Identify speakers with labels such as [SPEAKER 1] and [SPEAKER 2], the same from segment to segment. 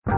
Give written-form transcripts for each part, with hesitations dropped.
[SPEAKER 1] What's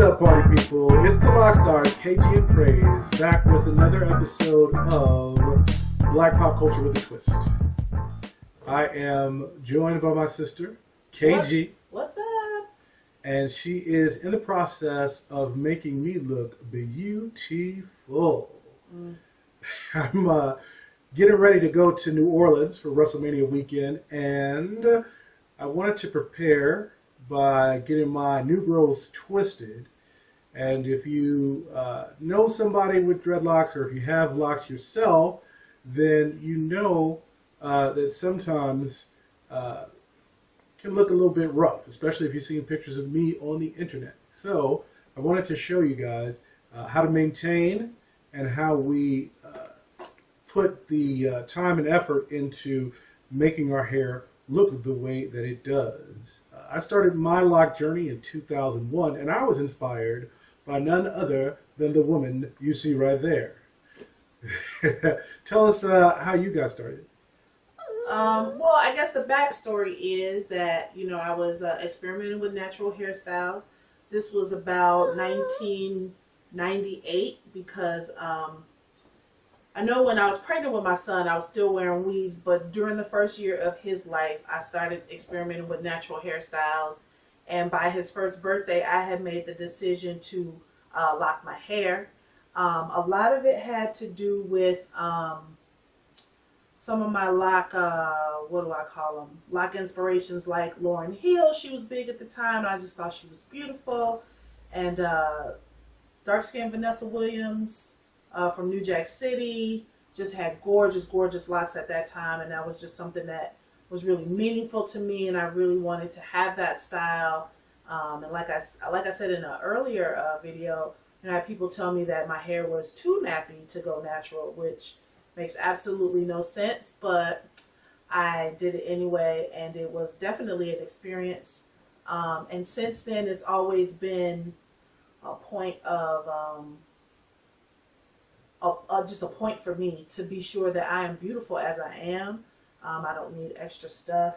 [SPEAKER 1] up, party people? It's the LocStarz, KG and Kraze, back with another episode of Black Pop Culture with a Twist. I am joined by my sister, KG.
[SPEAKER 2] What's up?
[SPEAKER 1] And she is in the process of making me look beautiful. I'm getting ready to go to New Orleans for WrestleMania weekend, and I wanted to prepare by getting my new growth twisted. And if you know somebody with dreadlocks, or if you have locks yourself, then you know that sometimes can look a little bit rough, especially if you've seen pictures of me on the internet. So I wanted to show you guys how to maintain and how we put the time and effort into making our hair look the way that it does. I started my lock journey in 2001, and I was inspired by none other than the woman you see right there. Tell us how you got started.
[SPEAKER 2] Well, I guess the backstory is that, I was experimenting with natural hairstyles. This was about 1998 because I know when I was pregnant with my son, I was still wearing weaves, but during the first year of his life, I started experimenting with natural hairstyles. And by his first birthday, I had made the decision to lock my hair. A lot of it had to do with some of my lock, what do I call them? Lock inspirations like Lauryn Hill. She was big at the time, and I just thought she was beautiful. And dark-skinned Vanessa Williams from New Jack City just had gorgeous, gorgeous locks at that time, and that was just something that was really meaningful to me, and I really wanted to have that style. And like I said in an earlier video, I had people tell me that my hair was too nappy to go natural, which makes absolutely no sense, but I did it anyway, and it was definitely an experience. And since then, it's always been a point of just a point for me to be sure that I am beautiful as I am. I don't need extra stuff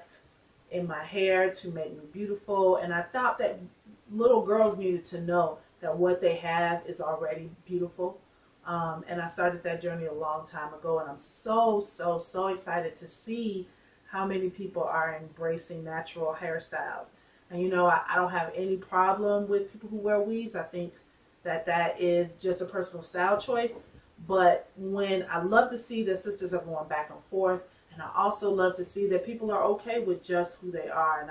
[SPEAKER 2] in my hair to make me beautiful, and I thought that little girls needed to know that what they have is already beautiful. And I started that journey a long time ago, and I'm so excited to see how many people are embracing natural hairstyles. And I don't have any problem with people who wear weaves. I think that is just a personal style choice. But when I love to see that sisters are going back and forth, and I also love to see that people are okay with just who they are, and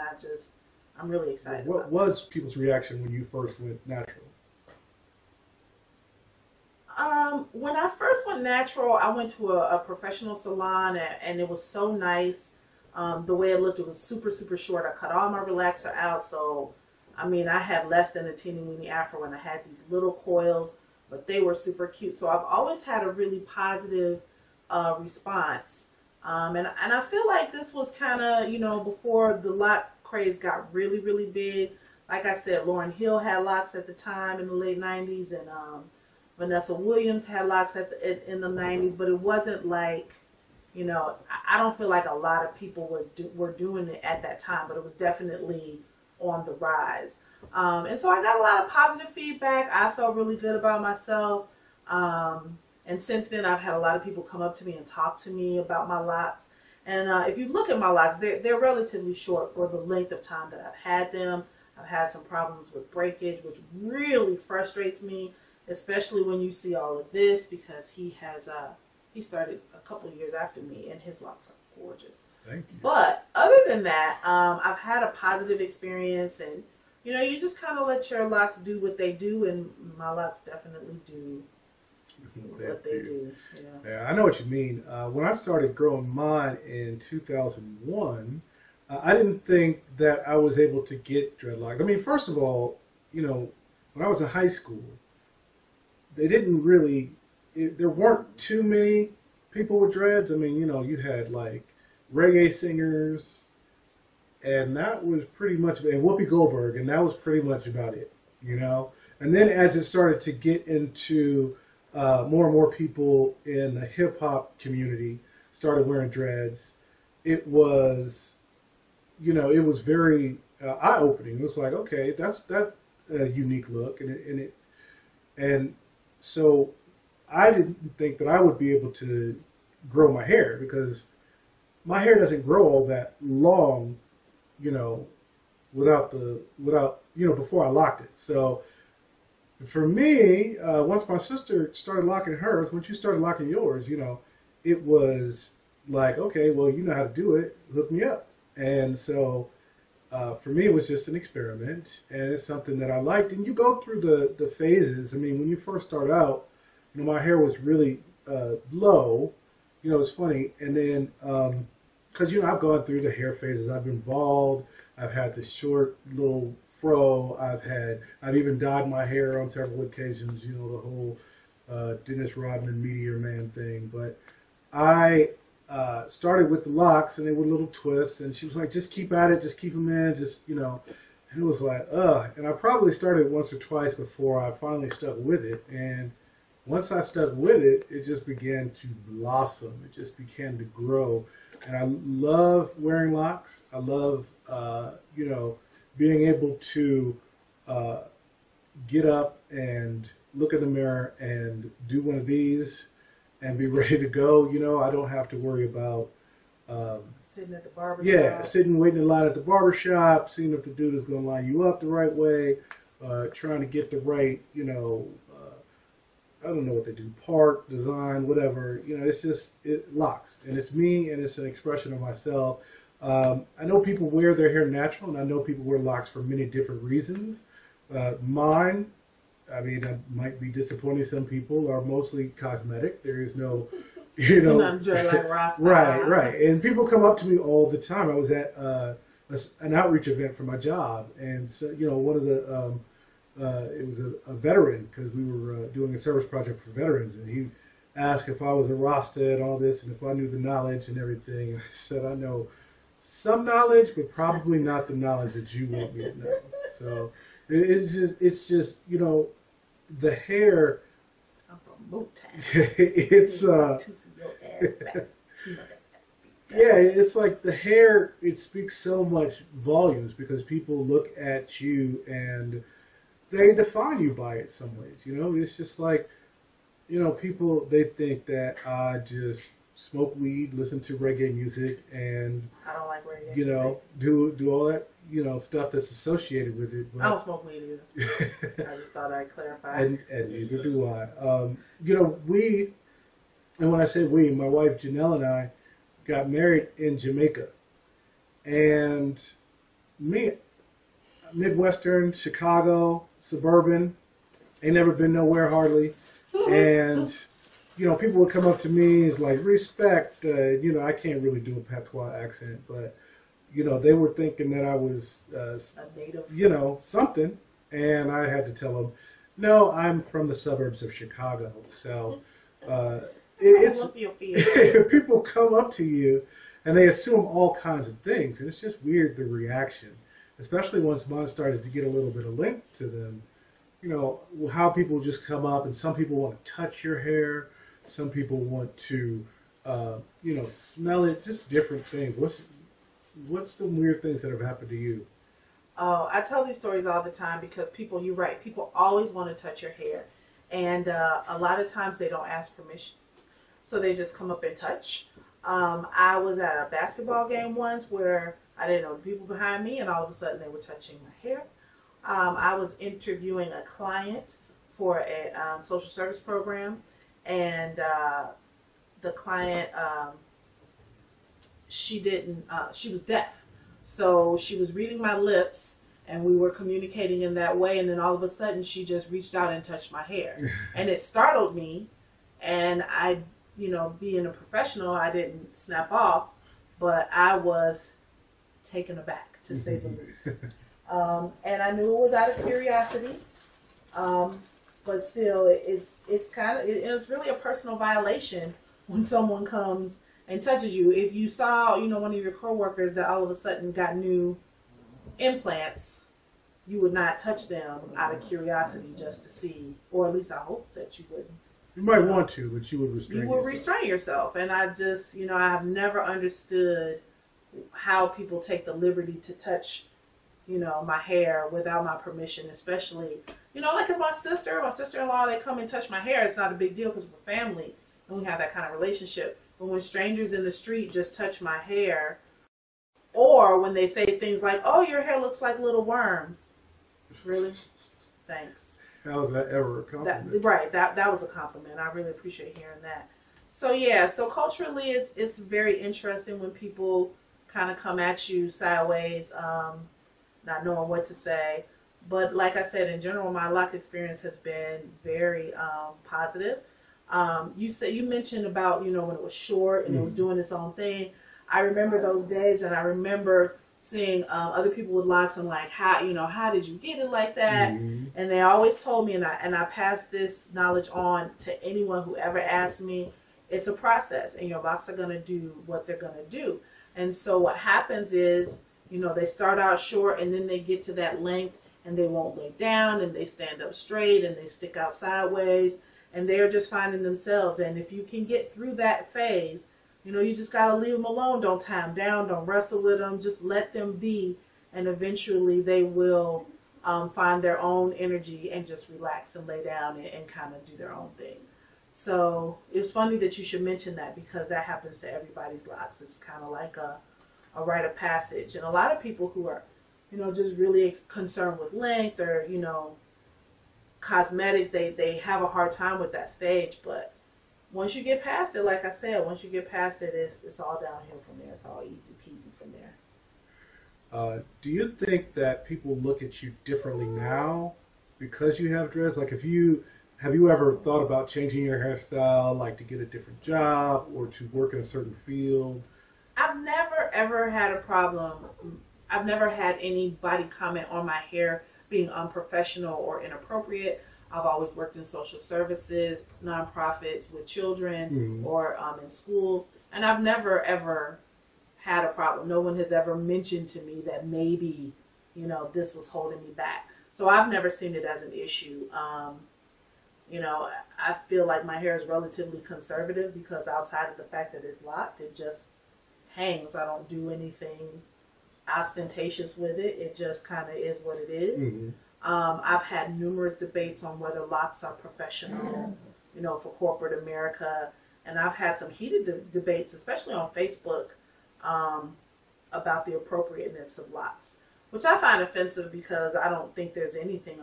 [SPEAKER 2] I'm really excited.
[SPEAKER 1] What was people's reaction when you first went natural?
[SPEAKER 2] When I first went natural, I went to a professional salon, and it was so nice. The way it looked, it was super short. I cut all my relaxer out, so I had less than a teeny weeny afro, and I had these little coils, but they were super cute. So I've always had a really positive response. And I feel like this was kind of, before the lock craze got really big. Like I said, Lauryn Hill had locks at the time in the late 90s, and Vanessa Williams had locks in the 90s, but it wasn't like, I don't feel like a lot of people were doing it at that time, but it was definitely on the rise. And so I got a lot of positive feedback. I felt really good about myself. And since then, I've had a lot of people come up to me and talk to me about my locks. And if you look at my locks, they're relatively short for the length of time that I've had them. I've had some problems with breakage, which really frustrates me, especially when you see all of this, because he started a couple of years after me, and his locks are gorgeous.
[SPEAKER 1] Thank you.
[SPEAKER 2] But other than that, I've had a positive experience, and you know, you just kind of let your locks do what they do, and my locks definitely do what they do.
[SPEAKER 1] Yeah, I know what you mean. When I started growing mine in 2001, I didn't think that I was able to get dreadlocks. I mean, first of all, you know, when I was in high school, they didn't really, there weren't too many people with dreads. I mean, you know, you had like reggae singers, and that was pretty much, and Whoopi Goldberg, and that was pretty much about it, you know. And then as it started to get into more and more people in the hip hop community started wearing dreads, it was, you know, it was very eye opening. It was like, okay, that's a unique look, and so I didn't think that I would be able to grow my hair because my hair doesn't grow all that long, you know, without you know, before I locked it. So for me, once my sister started locking hers, once you started locking yours, you know, it was like, okay, well, you know how to do it, hook me up. And so for me, it was just an experiment, and it's something that I liked. And you go through the phases. I mean, when you first start out, you know, my hair was really low. You know, it's funny. And then, because, you know, I've gone through the hair phases. I've been bald. I've had the short little fro. I've even dyed my hair on several occasions, you know, the whole Dennis Rodman Meteor Man thing. But I started with the locks, and they were little twists, and she was like, just keep at it, just keep them in, just, you know. And it was like, ugh. And I probably started once or twice before I finally stuck with it. And once I stuck with it, it just began to blossom. It just began to grow. And I love wearing locks. I love, you know, being able to get up and look in the mirror and do one of these and be ready to go. You know, I don't have to worry about
[SPEAKER 2] sitting at the barber
[SPEAKER 1] yeah,
[SPEAKER 2] shop.
[SPEAKER 1] sitting waiting in line at the barber shop, seeing if the dude is going to line you up the right way, trying to get the right, you know, I don't know what they do, part, design, whatever. You know, it's just, it locks. And it's me, and it's an expression of myself. I know people wear their hair natural, and I know people wear locks for many different reasons. Mine, I mean, I might be disappointing some people, are mostly cosmetic. There is no, you know.
[SPEAKER 2] Like Rasta.
[SPEAKER 1] Right. And people come up to me all the time. I was at an outreach event for my job, and so, you know, one of the, it was a veteran, because we were doing a service project for veterans, and he asked if I was a Rasta and all this, and if I knew the knowledge and everything. I said, I know some knowledge, but probably not the knowledge that you want me to know. So it's just, you know, the hair.
[SPEAKER 2] I'm from Motown.
[SPEAKER 1] It's yeah, it's like the hair. It speaks so much volumes because people look at you and they define you by it some ways. You know, it's just like, you know, people, they think that I just smoke weed, listen to reggae music, and
[SPEAKER 2] I don't like reggae.
[SPEAKER 1] You know, do all that, you know, stuff that's associated with it. But
[SPEAKER 2] I don't smoke weed either. I just thought I'd clarify.
[SPEAKER 1] And neither do I. You know, and when I say we, my wife Janelle and I got married in Jamaica, and me, Midwestern, Chicago, suburban, ain't never been nowhere hardly, and you know, people would come up to me like, respect, you know, I can't really do a patois accent, but you know, they were thinking that I was
[SPEAKER 2] a native,
[SPEAKER 1] you know, something, and I had to tell them, no, I'm from the suburbs of Chicago. So it's people come up to you and they assume all kinds of things, and it's just weird, the reaction, especially once mine started to get a little bit of link to them. You know, how people just come up, and some people want to touch your hair, some people want to, you know, smell it, just different things. What's the weird things that have happened to you?
[SPEAKER 2] Oh, I tell these stories all the time because people, you're right, people always want to touch your hair. And a lot of times they don't ask permission. So they just come up and touch. I was at a basketball game once where I didn't know the people behind me, and all of a sudden they were touching my hair. I was interviewing a client for a social service program, and the client she didn't, she was deaf. So she was reading my lips and we were communicating in that way. And then all of a sudden she just reached out and touched my hair. And it startled me. And I, you know, being a professional, I didn't snap off, but I was taken aback, to say the least. And I knew it was out of curiosity. But still, it's really a personal violation when someone comes and touches you. If you saw, you know, one of your coworkers that all of a sudden got new implants, you would not touch them out of curiosity just to see, or at least I hope that you wouldn't.
[SPEAKER 1] You might want to, but you would restrain yourself.
[SPEAKER 2] You would restrain yourself. And I just, you know, I have never understood how people take the liberty to touch, you know, my hair without my permission, especially, you know, like if my sister-in-law, they come and touch my hair, it's not a big deal because we're family and we have that kind of relationship. But when strangers in the street just touch my hair, or when they say things like, oh, your hair looks like little worms. Really? Thanks.
[SPEAKER 1] How is that ever a compliment?
[SPEAKER 2] That was a compliment. I really appreciate hearing that. So yeah, so culturally it's very interesting when people kind of come at you sideways, not knowing what to say. But like I said, in general, my lock experience has been very positive. You mentioned about, you know, when it was short and it was doing its own thing. I remember those days, and I remember seeing other people with locks and like, how did you get it like that? And they always told me, and I passed this knowledge on to anyone who ever asked me, it's a process, and your locks are going to do what they're going to do. And so what happens is, you know, they start out short and then they get to that length and they won't lay down and they stand up straight and they stick out sideways and they're just finding themselves. And if you can get through that phase, you know, you just got to leave them alone. Don't tie them down. Don't wrestle with them. Just let them be. And eventually they will find their own energy and just relax and lay down and kind of do their own thing. So it's funny that you should mention that because that happens to everybody's locks. It's kind of like a rite of passage. And a lot of people who are, you know, just really concerned with length or, you know, cosmetics, they have a hard time with that stage. But once you get past it, like I said, once you get past it, it's all downhill from there. It's all easy peasy from there.
[SPEAKER 1] Do you think that people look at you differently now because you have dreads? Like, have you ever thought about changing your hairstyle, like to get a different job or to work in a certain field?
[SPEAKER 2] I've never, ever had a problem. I've never had anybody comment on my hair being unprofessional or inappropriate. I've always worked in social services, nonprofits with children or in schools. And I've never, ever had a problem. No one has ever mentioned to me that maybe, you know, this was holding me back. So I've never seen it as an issue. You know, I feel like my hair is relatively conservative because outside of the fact that it's locked, it just hangs. I don't do anything ostentatious with it. It just kind of is what it is. I've had numerous debates on whether locks are professional, you know, for corporate America. And I've had some heated debates, especially on Facebook, about the appropriateness of locks, which I find offensive because I don't think there's anything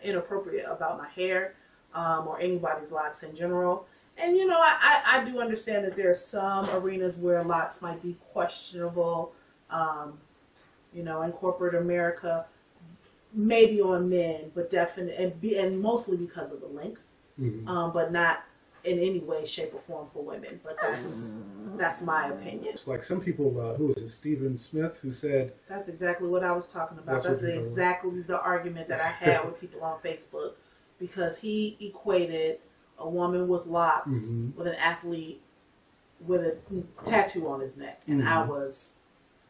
[SPEAKER 2] inappropriate about my hair or anybody's locks in general. And, you know, I do understand that there are some arenas where locks might be questionable, you know, in corporate America, maybe on men, but definitely, and mostly because of the length, but not in any way, shape, or form for women. But that's my opinion.
[SPEAKER 1] It's like some people, who was it, Stephen Smith, who said...
[SPEAKER 2] That's exactly what I was talking about. That's exactly the argument that I had with people on Facebook, because he equated a woman with locks with an athlete with a tattoo on his neck, and I was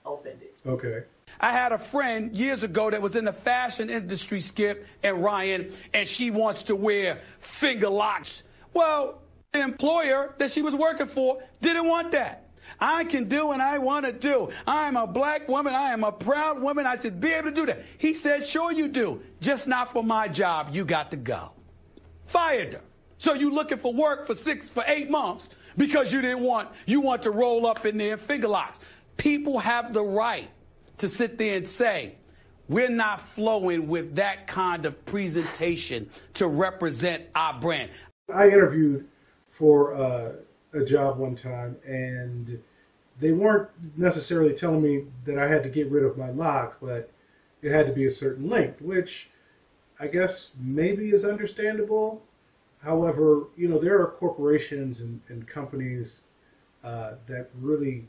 [SPEAKER 2] offended.
[SPEAKER 1] Okay.
[SPEAKER 3] I had a friend years ago that was in the fashion industry, Skip and Ryan, and she wants to wear finger locks. Well, the employer that she was working for didn't want that. I can do what I want to do. I'm a black woman. I am a proud woman. I should be able to do that. He said, sure you do. Just not for my job. You got to go. Fired her. So you looking for work for 8 months because you want to roll up in there in finger locks. People have the right to sit there and say, we're not flowing with that kind of presentation to represent our brand.
[SPEAKER 1] I interviewed for a job one time, and they weren't necessarily telling me that I had to get rid of my locks, but it had to be a certain length, which I guess maybe is understandable. However, there are corporations and companies that really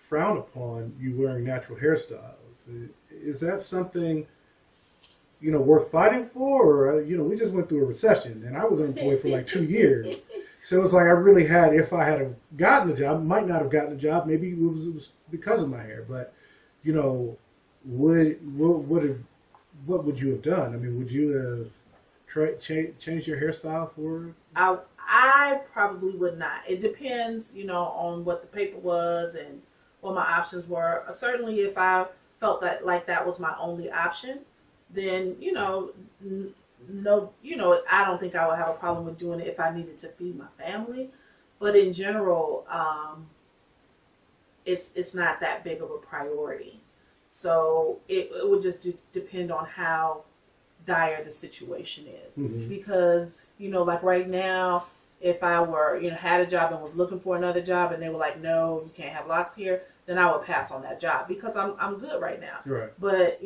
[SPEAKER 1] frown upon you wearing natural hairstyles. Is that something, worth fighting for? Or, we just went through a recession, and I was unemployed for like 2 years. So it's like I really had, if I had gotten a job, might not have gotten a job. Maybe it was because of my hair. But, what would you have done? I mean, would you have changed your hairstyle for it?
[SPEAKER 2] I probably would not. It depends, on what the paper was and what my options were. Certainly, if I felt that like that was my only option, then no, I don't think I would have a problem with doing it if I needed to feed my family. But in general, it's not that big of a priority. So it would just depend on how dire the situation is. Mm-hmm. Because, like right now, if I were, had a job and was looking for another job and they were like, no, you can't have locks here, then I would pass on that job because I'm good right now.
[SPEAKER 1] Right.
[SPEAKER 2] But,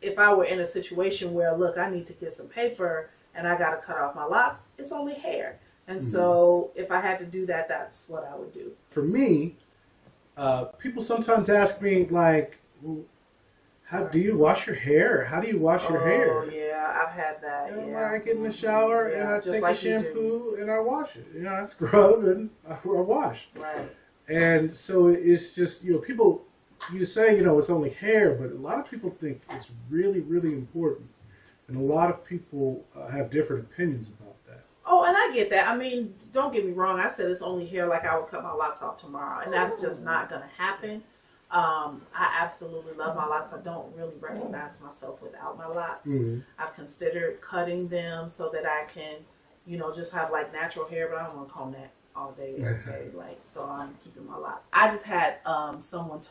[SPEAKER 2] if I were in a situation where, look, I need to get some paper and I got to cut off my locks, it's only hair. And mm-hmm. so if I had to do that, that's what I would do.
[SPEAKER 1] For me, people sometimes ask me, like, how do you wash your hair? How do you wash your hair?
[SPEAKER 2] Oh, yeah, I've had that.
[SPEAKER 1] And I get in the shower and I take a shampoo and I wash it. I scrub and I wash.
[SPEAKER 2] Right.
[SPEAKER 1] And so it's just, people, you say, it's only hair, but a lot of people think it's really, really important. And a lot of people have different opinions about that.
[SPEAKER 2] Oh, and I get that. I mean, don't get me wrong. I said it's only hair, like I would cut my locks off tomorrow. And that's just not going to happen. I absolutely love my locks. I don't really recognize myself without my locks. Mm-hmm. I've considered cutting them so that I can, just have like natural hair, but I don't want to comb that all day, every day. So I'm keeping my locks. I just had someone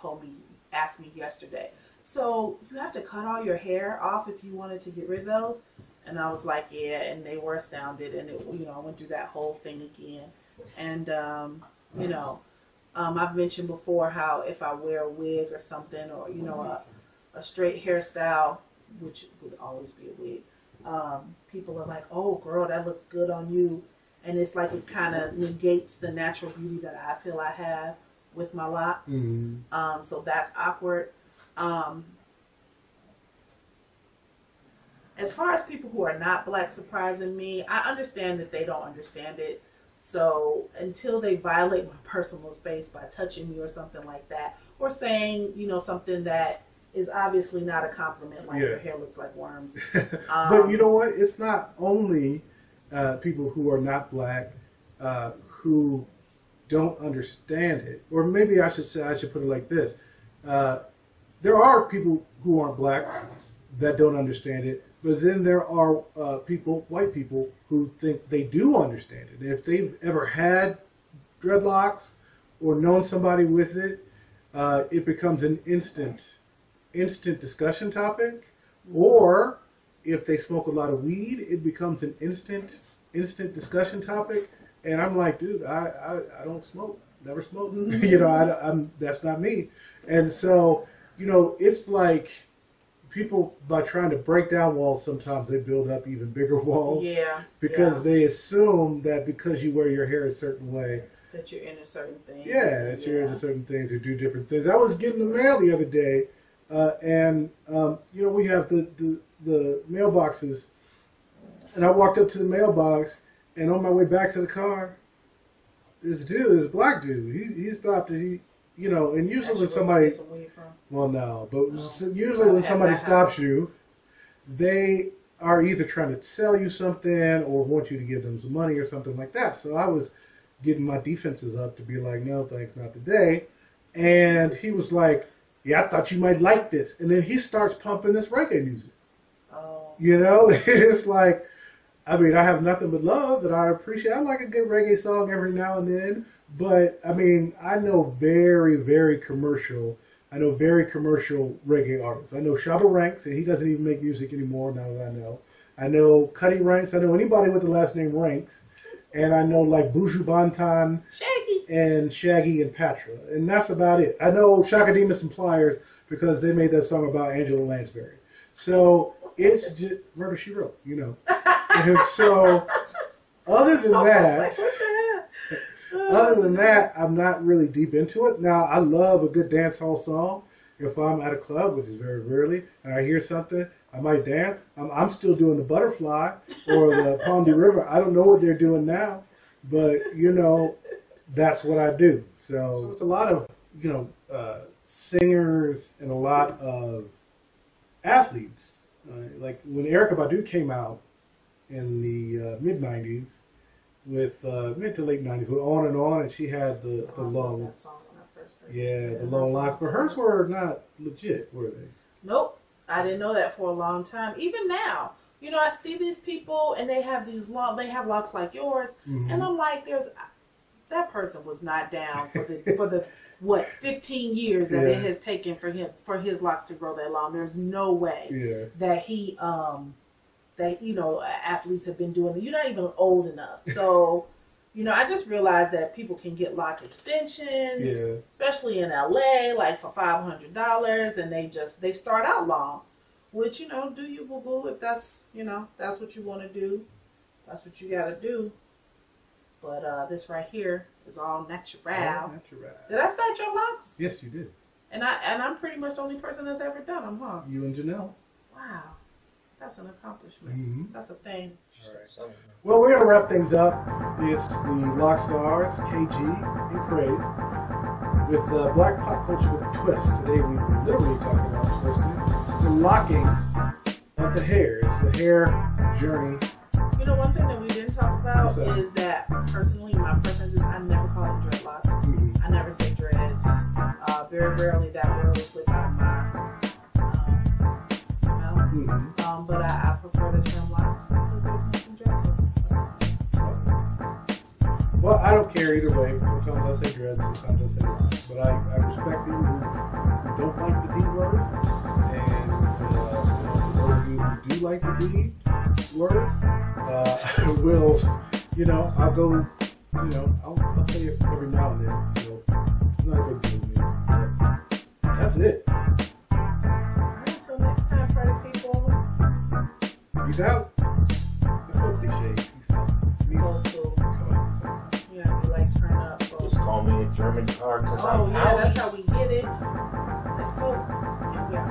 [SPEAKER 2] asked me yesterday, so you have to cut all your hair off if you wanted to get rid of those? And I was like, yeah, and they were astounded, and I went through that whole thing again. And I've mentioned before how if I wear a wig or something, or a straight hairstyle, which would always be a wig, people are like, oh girl, that looks good on you. And it's like it kind of negates the natural beauty that I feel I have with my locks. Mm-hmm. So that's awkward. As far as people who are not black surprising me, I understand that they don't understand it. So until they violate my personal space by touching me or something like that, or saying, something that is obviously not a compliment, like your hair looks like worms.
[SPEAKER 1] But you know what? It's not only people who are not black who don't understand it. Or maybe I should put it like this. There are people who aren't black that don't understand it, but then there are white people, who think they do understand it. And if they've ever had dreadlocks or known somebody with it, it becomes an instant discussion topic. Or if they smoke a lot of weed, it becomes an instant discussion topic. And I'm like, dude, I don't smoke, never smoked. That's not me. And so, it's like people, by trying to break down walls, sometimes they build up even bigger walls.
[SPEAKER 2] Yeah.
[SPEAKER 1] Because they assume that because you wear your hair a certain way,
[SPEAKER 2] that you're into certain things.
[SPEAKER 1] Yeah, that you're into certain things or do different things. I was getting the mail the other day, and we have the mailboxes, and I walked up to the mailbox, and on my way back to the car, this black dude, he stopped and and usually when somebody, well, no, but usually when somebody stops you, they are either trying to sell you something or want you to give them some money or something like that. So I was getting my defenses up to be like, no, thanks, not today. And he was like, yeah, I thought you might like this. And then he starts pumping this reggae music.
[SPEAKER 2] Oh.
[SPEAKER 1] It's like, I mean, I have nothing but love that I appreciate. I like a good reggae song every now and then. But, I mean, I know very, very commercial reggae artists. I know Shabba Ranks, and he doesn't even make music anymore now that I know. I know Cuddy Ranks. I know anybody with the last name Ranks. And I know, like, Buju Banton.
[SPEAKER 2] Shaggy.
[SPEAKER 1] and Shaggy and Patra, and that's about it. I know Shaka Demus and Pliers because they made that song about Angela Lansbury. So it's just Murder, She Wrote, you know. And so other than that, I'm not really deep into it. Now, I love a good dance hall song. If I'm at a club, which is very rarely, and I hear something, I might dance. I'm still doing the Butterfly or the Pondy River. I don't know what they're doing now, but, you know, that's what I do. So it's a lot of, you know, singers and a lot of athletes. Like when Erykah Badu came out in the mid-'90s, with mid to late 90s, with On and On, and she had the long, the long locks. But hers were not legit, were they?
[SPEAKER 2] Nope. I didn't know that for a long time. Even now, you know, I see these people and they have these they have locks like yours, and I'm like, that person was not down for the what 15 years that it has taken for his locks to grow that long. There's no way that he that, you know, athletes have been doing it. You're not even old enough. So, you know, I just realized that people can get lock extensions, especially in LA, like for $500, and they start out long, which, you know, do you boo-boo if that's, you know, that's what you want to do. That's what you got to do. But this right here is all natural. Did I start your locks?
[SPEAKER 1] Yes, you did.
[SPEAKER 2] And I'm pretty much the only person that's ever done them, huh?
[SPEAKER 1] You and Janelle.
[SPEAKER 2] Wow. That's an accomplishment. That's a thing.
[SPEAKER 1] All right. Well, we're going to wrap things up. It's the LocStarz, KG, and Kraze with Black Pop Culture with a Twist. Today we were literally talking about twisting, the locking of the hair. It's the hair journey.
[SPEAKER 2] You know, one thing that we didn't talk about is that personally, my preference is I never call it dreadlocks. I never say dreads. Very rarely that will slip out of my mouth. But I prefer the term locks because there's nothing dreadful.
[SPEAKER 1] Well, I don't care either way. Sometimes I say dreads, sometimes I say locks. But I respect people who don't like the D word. And for those of you who do like the D word, will, you know, I'll go, you know, I'll say it every now and then. So it's not a big deal to me. But that's it.
[SPEAKER 2] Until next time, party people.
[SPEAKER 1] Peace out. It's so cliche. Peace out.
[SPEAKER 2] So, yeah, we like turn up. So.
[SPEAKER 4] Just call me a German car because I'm out.
[SPEAKER 2] That's how we get it. So, yeah.